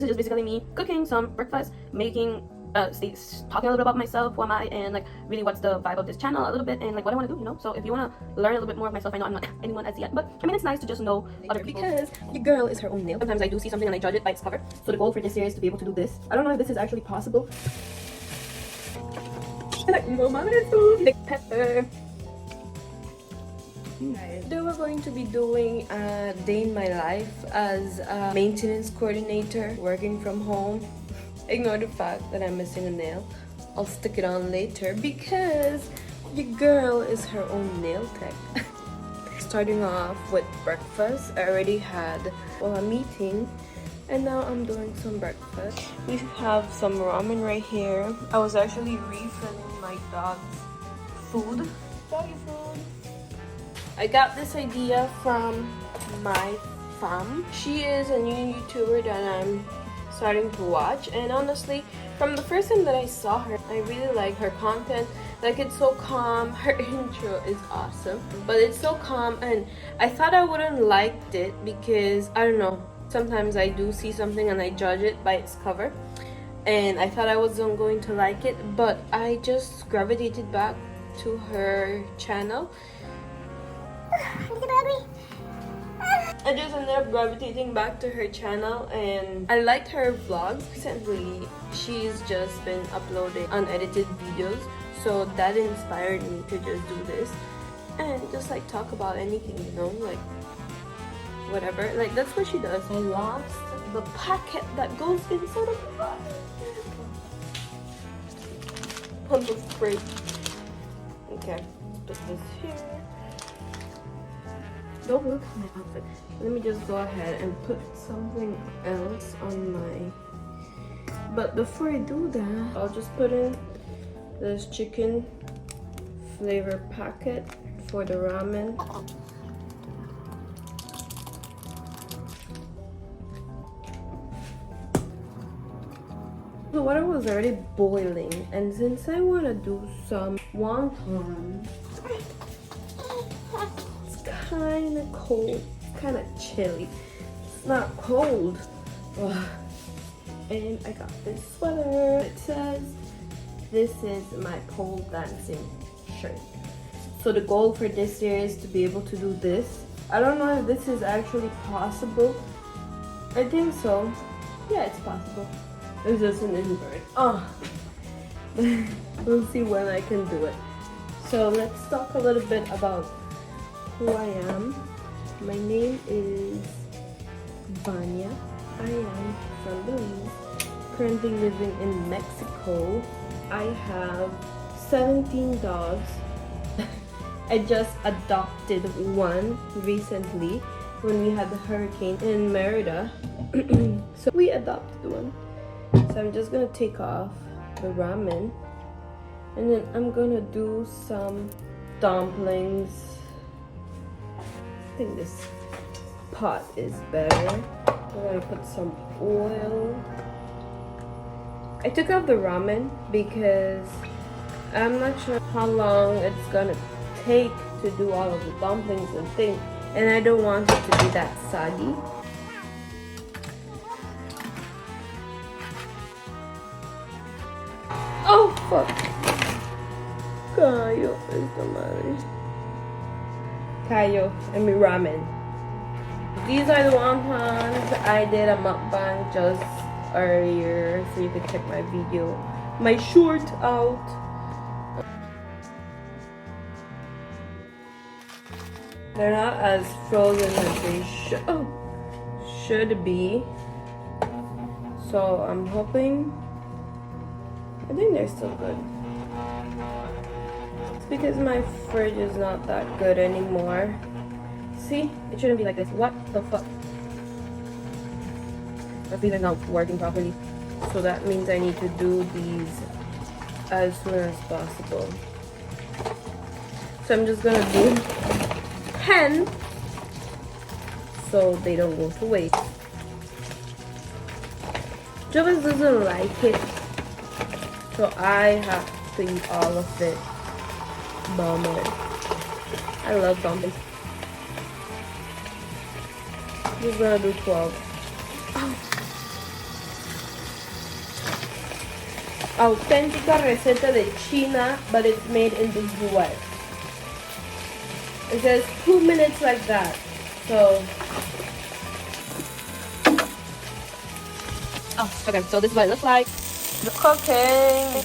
This is just basically me cooking some breakfast, making talking a little bit about myself, who am I, and like really what's the vibe of this channel a little bit, and like what I want to do, you know. So if you want to learn a little bit more of myself, I know I'm not anyone as yet, but I mean it's nice to just know other people, because your girl is her own nail. Sometimes I do see something and I judge it by its cover. So the goal for this series is to be able to do this. I don't know if this is actually possible. And like big pepper. Today we're going to be doing a day in my life as a maintenance coordinator working from home. Ignore the fact that I'm missing a nail. I'll stick it on later because your girl is her own nail tech. Starting off with breakfast, I already had a meeting and now I'm doing some breakfast. We have some ramen right here. I was actually refilling my dog's food. Doggy food. I got this idea from my fam. She is a new YouTuber that I'm starting to watch, and honestly, from the first time that I saw her, I really like her content. Like, it's so calm. Her intro is awesome, but it's so calm, and I thought I wouldn't like it because I don't know, sometimes I do see something and I judge it by its cover, and I thought I wasn't going to like it, but I just gravitated back to her channel. I just ended up gravitating back to her channel, and I liked her vlogs. Recently, she's just been uploading unedited videos, so that inspired me to just do this and just like talk about anything, you know, like whatever. Like, that's what she does. I lost the packet that goes inside of the box. Pump of spray. Okay, put this here. Don't look at my outfit. Let me just go ahead and put something else on my... But before I do that, I'll just put in this chicken flavor packet for the ramen. The water was already boiling, and since I want to do some wonton, kind of cold, kind of chilly. It's not cold. Ugh. And I got this sweater. It says this is my pole dancing shirt. So the goal for this year is to be able to do this. I don't know if this is actually possible. I think so. Yeah, it's possible. It's just an invert. Oh. We'll see when I can do it. So let's talk a little bit about who I am. My name is Vanya. I am from Belize, currently living in Mexico. I have 17 dogs. I just adopted one recently when we had the hurricane in Merida. So we adopted one. So I'm just gonna take off the ramen, and then I'm gonna do some dumplings. I think this pot is better. We're gonna put some oil. I took out the ramen because I'm not sure how long it's gonna take to do all of the dumplings and things, and I don't want it to be that soggy. Oh fuck! Cayo esta madre. Cayo, I mean ramen. These are the wontons. I did a mukbang just earlier, so you can check my video, my short out. They're not as frozen as they should be. So I'm hoping. I think they're still good. It's because my fridge is not that good anymore. See? It shouldn't be like this. What the fuck? My feet are not working properly. So that means I need to do these as soon as possible. So I'm just gonna do 10 so they don't go to waste. Jovis doesn't like it, so I have to eat all of it. Bummer. I love dumplings. Just gonna do 12. Oh. auténtica receta de China, but it's made in the US. It says 2 minutes like that. So, oh, okay, so this is what it looks like. The cooking.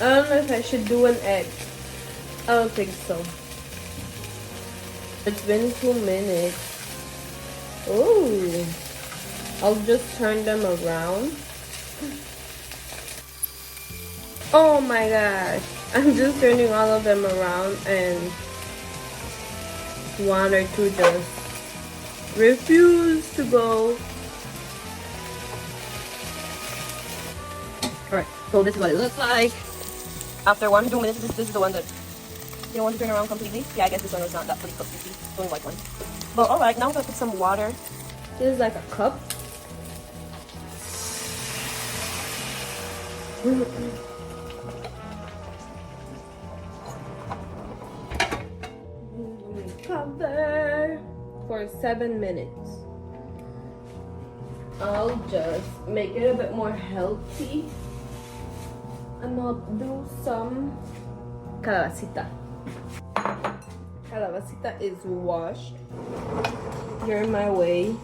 I don't know if I should do an egg. I don't think so. It's been 2 minutes. Ooh. I'll just turn them around. Oh my gosh. I'm just turning all of them around and one or two just refuse to go. Alright, so this is what it looks like. After 1 to 2 minutes, this is the one that you don't want to turn around completely. Yeah, I guess this one was not that fully cooked, you see. It's only white one. But alright, now I'm gonna put some water. This is like a cup. Cover for 7 minutes. I'll just make it a bit more healthy. And I'll do some calabacita. Calabacita is washed. You're in my way.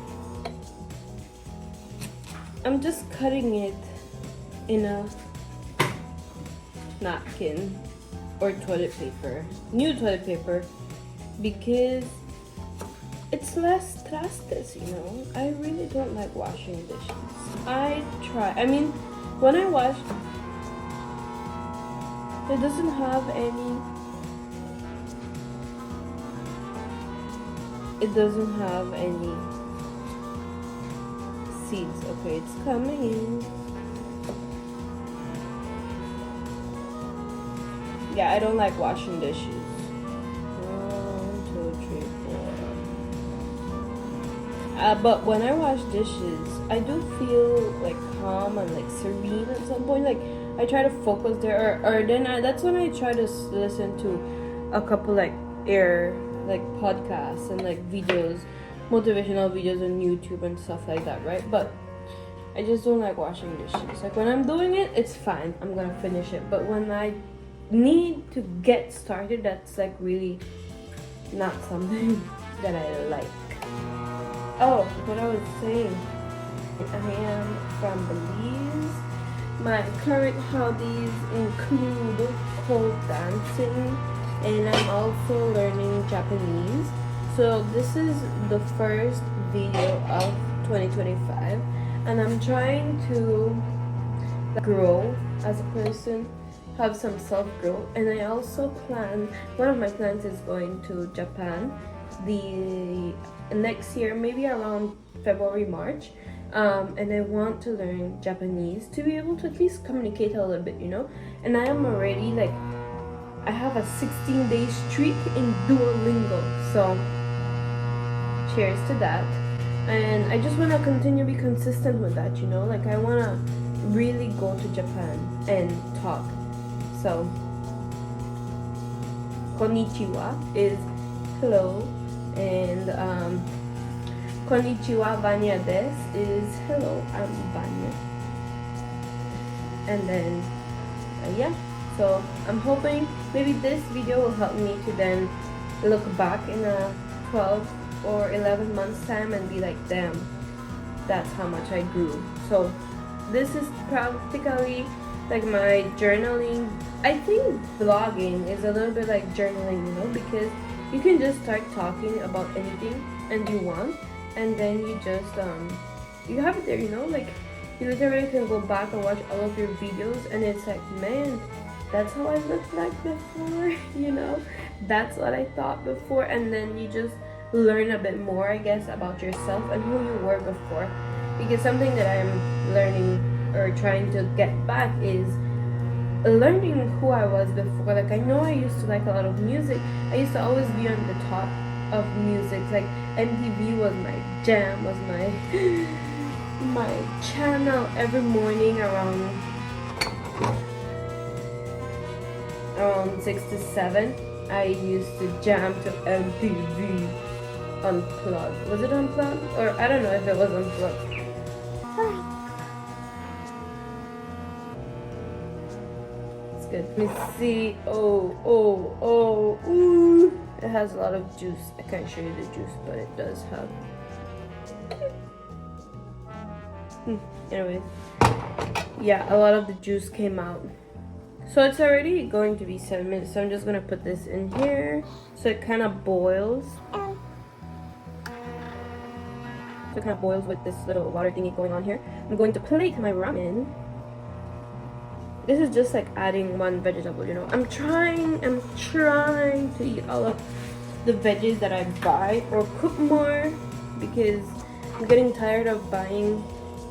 I'm just cutting it in a napkin or toilet paper. New toilet paper. Because it's less trastes, you know. I really don't like washing dishes. I try. I mean, when I wash, it doesn't have any. It doesn't have any seeds. Okay, it's coming in. Yeah, I don't like washing dishes. 1, 2, 3, 4. But when I wash dishes, I do feel like calm and like serene at some point. Like I try to focus there, or then that's when I try to listen to a couple like podcasts and like videos, motivational videos on YouTube and stuff like that, right? But I just don't like washing dishes. Like when I'm doing it, it's fine. I'm gonna finish it. But when I need to get started, that's like really not something that I like. Oh, what I was saying, I am from Belize. My current hobbies include pole dancing, and I'm also learning Japanese. So this is the first video of 2025, and I'm trying to grow as a person, have some self-growth. And I also plan, one of my plans is going to Japan the next year, maybe around February, March. And I want to learn Japanese to be able to at least communicate a little bit, you know. And I am already like, I have a 16-day streak in Duolingo, so cheers to that. And I just want to continue to be consistent with that, you know. Like I want to really go to Japan and talk. So konnichiwa is hello, and konnichiwa Vanya des is hello, I'm Vanya. And then yeah, so I'm hoping maybe this video will help me to then look back in a 12 or 11 months time and be like, damn, that's how much I grew. So this is practically like my journaling. I think vlogging is a little bit like journaling, you know, because you can just start talking about anything and you want, and then you just you have it there, you know. Like you literally can go back and watch all of your videos, and it's like, man, that's how I looked like before, you know, that's what I thought before. And then you just learn a bit more, I guess, about yourself and who you were before. Because something that I'm learning or trying to get back is learning who I was before. Like I know I used to like a lot of music. I used to always be on the top of music. Like MTV was my jam, was my channel every morning around 6 to 7. I used to jam to MTV. unplugged. Was it unplugged? Or I don't know if it was unplugged. It's good. Let me see. Ooh. It has a lot of juice. I can't show you the juice, but it does have. Anyway, yeah, a lot of the juice came out. So it's already going to be 7 minutes. So I'm just gonna put this in here so it kind of boils. So it kind of boils with this little water thingy going on here. I'm going to plate my ramen. This is just like adding one vegetable, you know. I'm trying to eat all of the veggies that I buy or cook more because I'm getting tired of buying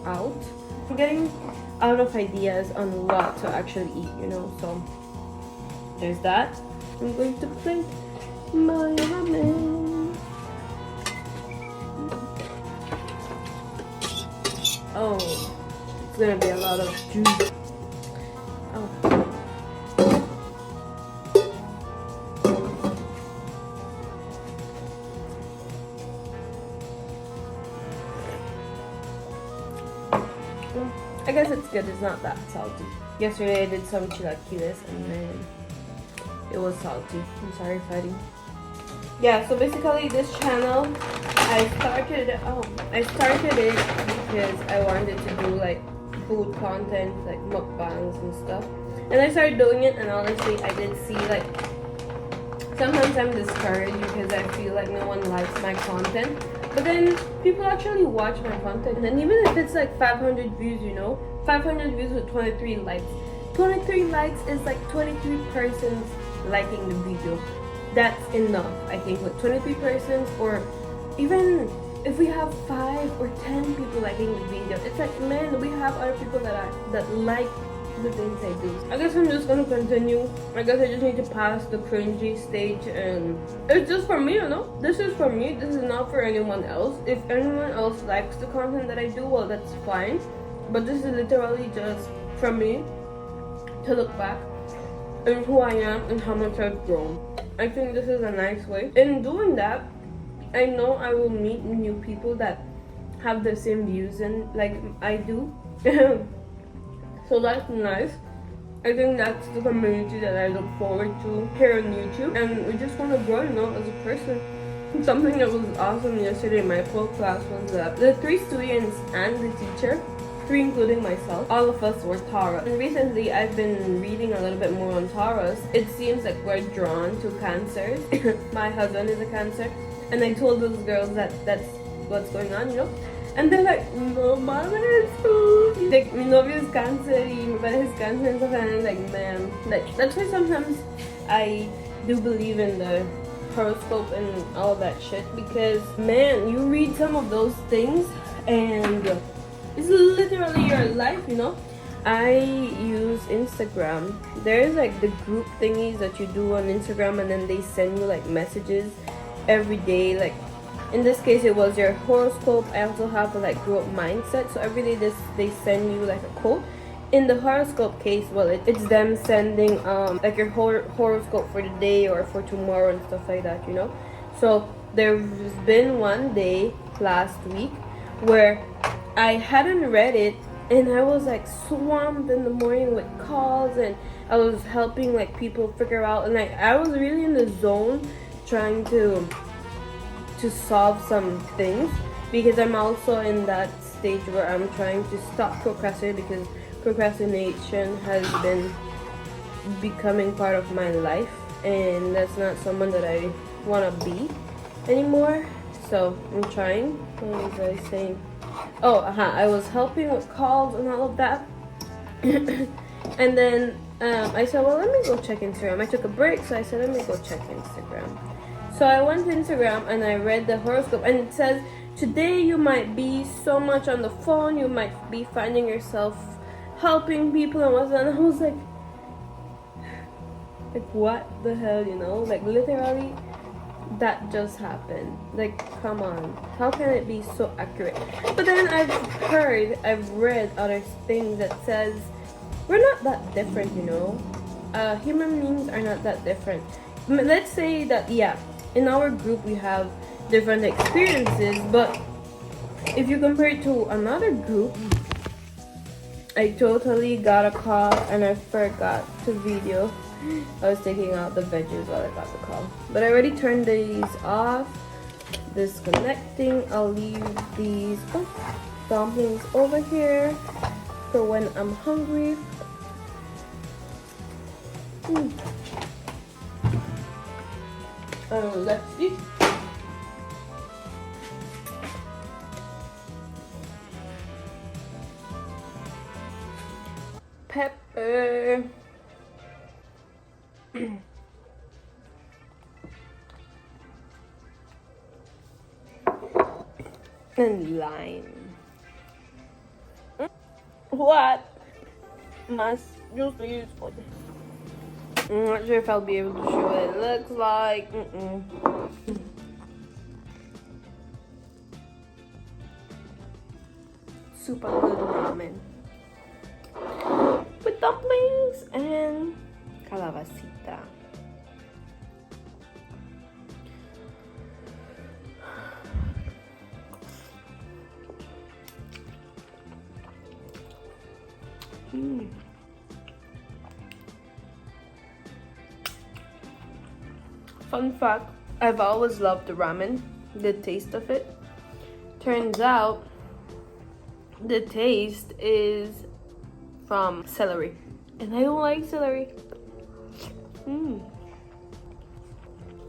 out. I'm getting out of ideas on what to actually eat, you know. So there's that. I'm going to plate my ramen. Oh, it's gonna be a lot of juice. Oh. I guess it's good. It's not that salty. Yesterday I did some chilaquiles and man, it was salty. I'm sorry, fighting. Yeah, so basically this channel, I started it because I wanted to do like food content, like mukbangs and stuff. And I started doing it, and honestly, I did see like sometimes I'm discouraged because I feel like no one likes my content. But then people actually watch my content, and even if it's like 500 views, you know, 500 views with 23 likes. 23 likes is like 23 persons liking the video. That's enough, I think, with 23 persons, or even if we have 5 or 10 people liking the video, it's like, man, we have other people that like the things I do. I guess I'm just gonna continue. I guess I just need to pass the cringy stage, and it's just for me, you know. This is for me. This is not for anyone else. If anyone else likes the content that I do, well, that's fine. But this is literally just for me to look back and who I am and how much I've grown. I think this is a nice way. In doing that, I know I will meet new people that have the same views and like I do. So that's nice. I think that's the community that I look forward to here on YouTube, and we just want to grow, you know, as a person. Something that was awesome yesterday in my full class was that the 3 students and the teacher, 3 including myself, all of us were Taurus. And recently I've been reading a little bit more on Taurus. It seems like we're drawn to Cancers. My husband is a Cancer, and I told those girls that that's what's going on, you know. And they're like, no mames, like, mi novio es Cáncer y mi pareja es Cáncer, and stuff, and I'm like, man, like, that's why sometimes I do believe in the horoscope and all that shit, because, man, you read some of those things, and it's literally your life, you know. I use Instagram. There's like the group thingies that you do on Instagram, and then they send you like messages every day, like, in this case it was your horoscope. I also have a like growth mindset, so every day they send you like a quote. In the horoscope case, well, it's them sending like your horoscope for the day or for tomorrow and stuff like that, you know. So there's been one day last week where I hadn't read it, and I was like swamped in the morning with calls, and I was helping like people figure out, and like I was really in the zone trying to solve some things, because I'm also in that stage where I'm trying to stop procrastinating, because procrastination has been becoming part of my life, and that's not someone that I want to be anymore. So I'm trying. What was I saying? Oh, I was helping with calls and all of that. And then I said, well, let me go check Instagram. I took a break, so I said, let me go check Instagram. So I went to Instagram and I read the horoscope, and it says, today you might be so much on the phone, you might be finding yourself helping people and whatnot. And I was like what the hell, you know? Like, literally, that just happened. Like, come on. How can it be so accurate? But then I've read other things that says we're not that different, you know? Human beings are not that different. Let's say that, yeah, in our group we have different experiences. But if you compare it to another group, I totally got a call and I forgot to video. I was taking out the veggies while I got the call. But I already turned these off. Disconnecting. I'll leave these dumplings over here for when I'm hungry. Let's see. Pepper. And lime. What? Must just use for this. I'm not sure if I'll be able to show what it looks like. Super good ramen with dumplings and calabacita. Fun fact, I've always loved the ramen, the taste of it. Turns out the taste is from celery, and I don't like celery.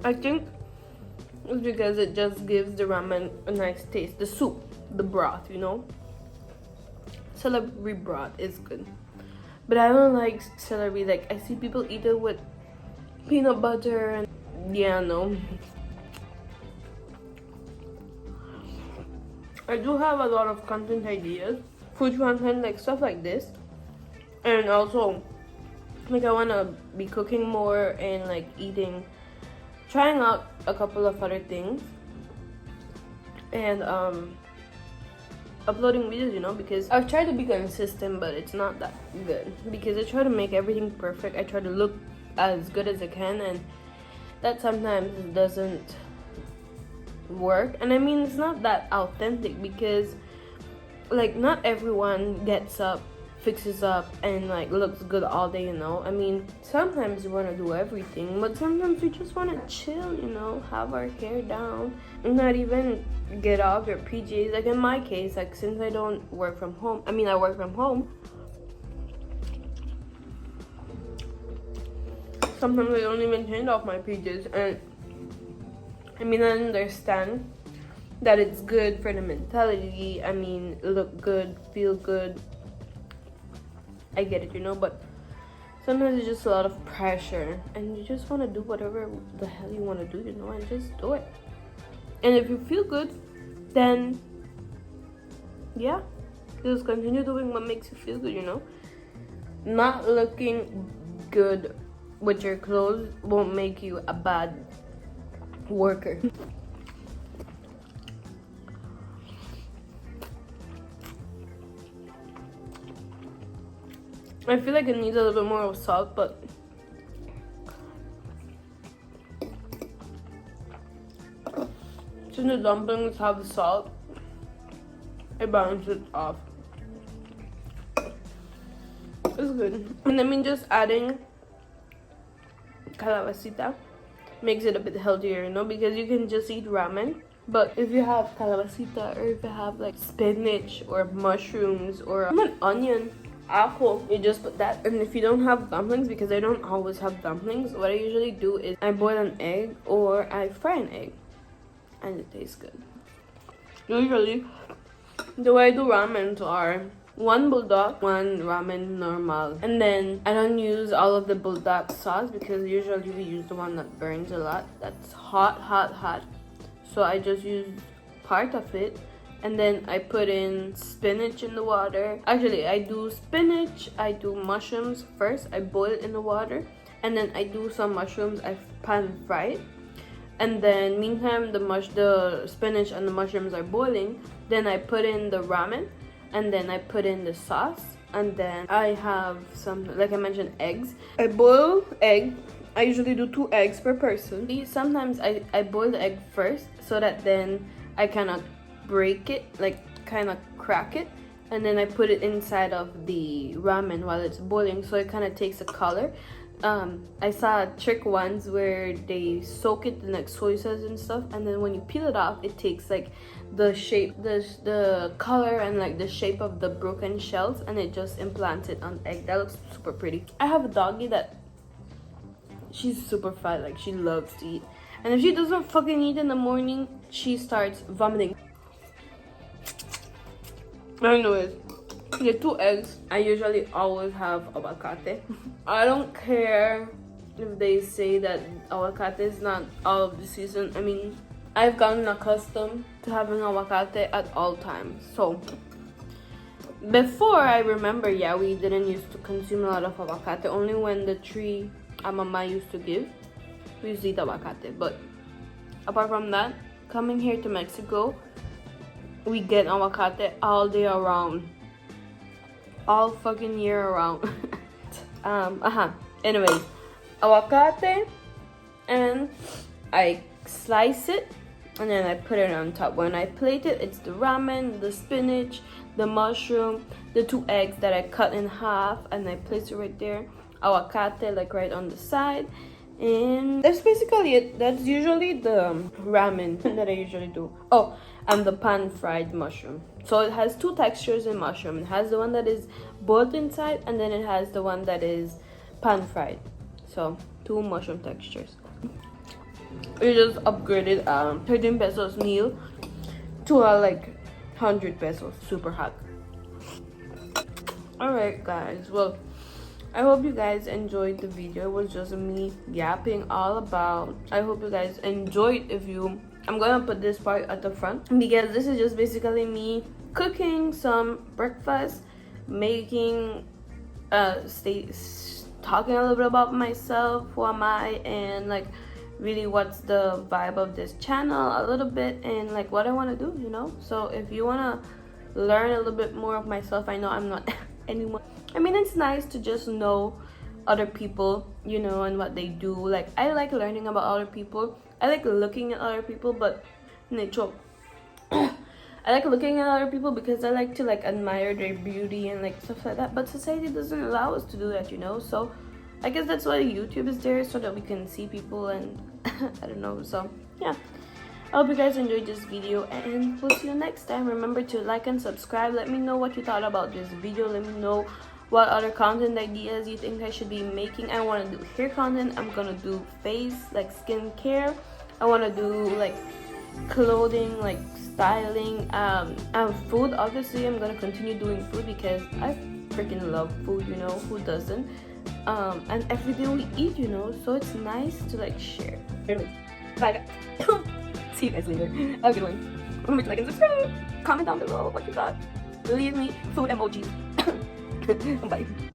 I think it's because it just gives the ramen a nice taste. The soup, the broth, you know. Celery broth is good, but I don't like celery. Like, I see people eat it with peanut butter and yeah, no. I do have a lot of content ideas, food content, like stuff like this, and also like I want to be cooking more and like eating, trying out a couple of other things, and uploading videos, you know, because I've tried to be consistent, but it's not that good because I try to make everything perfect. I try to look as good as I can, and that sometimes doesn't work. And I mean, it's not that authentic because like not everyone gets up, fixes up, and like looks good all day, you know. I mean, sometimes we want to do everything, but sometimes we just want to chill, you know, have our hair down and not even get off your PJs. Like in my case, like since I don't work from home, I mean I work from home, sometimes I don't even change off my PJs. And I mean, I understand that it's good for the mentality. I mean, look good, feel good. I get it, you know, but sometimes it's just a lot of pressure and you just want to do whatever the hell you want to do, you know, and just do it. And if you feel good, then yeah, just continue doing what makes you feel good, you know. Not looking good with your clothes won't make you a bad worker. I feel like it needs a little bit more of salt, but since the dumplings have salt, it balances it off. It's good. And I mean, just adding calabacita makes it a bit healthier, you know, because you can just eat ramen, but if you have calabacita or if you have like spinach or mushrooms or even onion, apple, you just put that. And if you don't have dumplings, because I don't always have dumplings, what I usually do is I boil an egg or I fry an egg and it tastes good. Usually the way I do ramens are 1 bulldog, 1 ramen normal, and then I don't use all of the bulldog sauce because usually we use the one that burns a lot, that's hot, so I just use part of it. And then I put in spinach in the water. Actually, I do spinach, I do mushrooms first. I boil it in the water. And then I do some mushrooms, I pan fry it. And then meantime, the spinach and the mushrooms are boiling. Then I put in the ramen. And then I put in the sauce. And then I have some, like I mentioned, eggs. I boil egg I usually do 2 eggs per person. Sometimes I boil the egg first so that then I cannot break it, like kind of crack it, and then I put it inside of the ramen while it's boiling, so it kind of takes a color. I saw trick ones where they soak it in like soy sauce and stuff, and then when you peel it off, it takes like the shape, the color and like the shape of the broken shells, and it just implants it on egg. That looks super pretty. I have a doggy that she's super fat, like she loves to eat, and if she doesn't fucking eat in the morning, she starts vomiting. Anyways, the 2 eggs, I usually always have aguacate. I don't care if they say that aguacate is not all of the season. I mean, I've gotten accustomed to having aguacate at all times. So before, I remember, yeah, we didn't used to consume a lot of aguacate. Only when the tree mama used to give, we used to eat aguacate. But apart from that, coming here to Mexico, we get aguacate all day around, all fucking year around. Anyways, aguacate, and I slice it and then I put it on top. When I plate it, it's the ramen, the spinach, the mushroom, the 2 eggs that I cut in half, and I place it right there. Aguacate like right on the side, and that's basically it. That's usually the ramen that I usually do. Oh, and the pan fried mushroom. So it has 2 textures in mushroom. It has the one that is boiled inside, and then it has the one that is pan fried. So 2 mushroom textures. We just upgraded 13 pesos meal to a like 100 pesos. Super hot. Alright guys, well, I hope you guys enjoyed the video. It was just me yapping all about. I hope you guys enjoyed. If you, I'm gonna put this part at the front because this is just basically me cooking some breakfast, making talking a little bit about myself, who am I, and like really what's the vibe of this channel a little bit, and like what I want to do, you know. So if you want to learn a little bit more of myself, I know I'm not anyone. I mean, it's nice to just know other people, you know, and what they do. Like, I like learning about other people. I like looking at other people, but I like looking at other people because I like to like admire their beauty and like stuff like that. But society doesn't allow us to do that, you know. So I guess that's why YouTube is there, so that we can see people and I don't know. So yeah, I hope you guys enjoyed this video, and we'll see you next time. Remember to like and subscribe. Let me know what you thought about this video. Let me know what other content ideas you think I should be making. I want to do hair content. I'm gonna do face, like skincare. I want to do like clothing, like styling, food. Obviously, I'm gonna continue doing food because I freaking love food, you know, who doesn't? And every day we eat, you know, so it's nice to like share. Bye guys. See you guys later. Have a good one. Remember to like and subscribe. Comment down below what you thought. Leave me food emojis. Bye.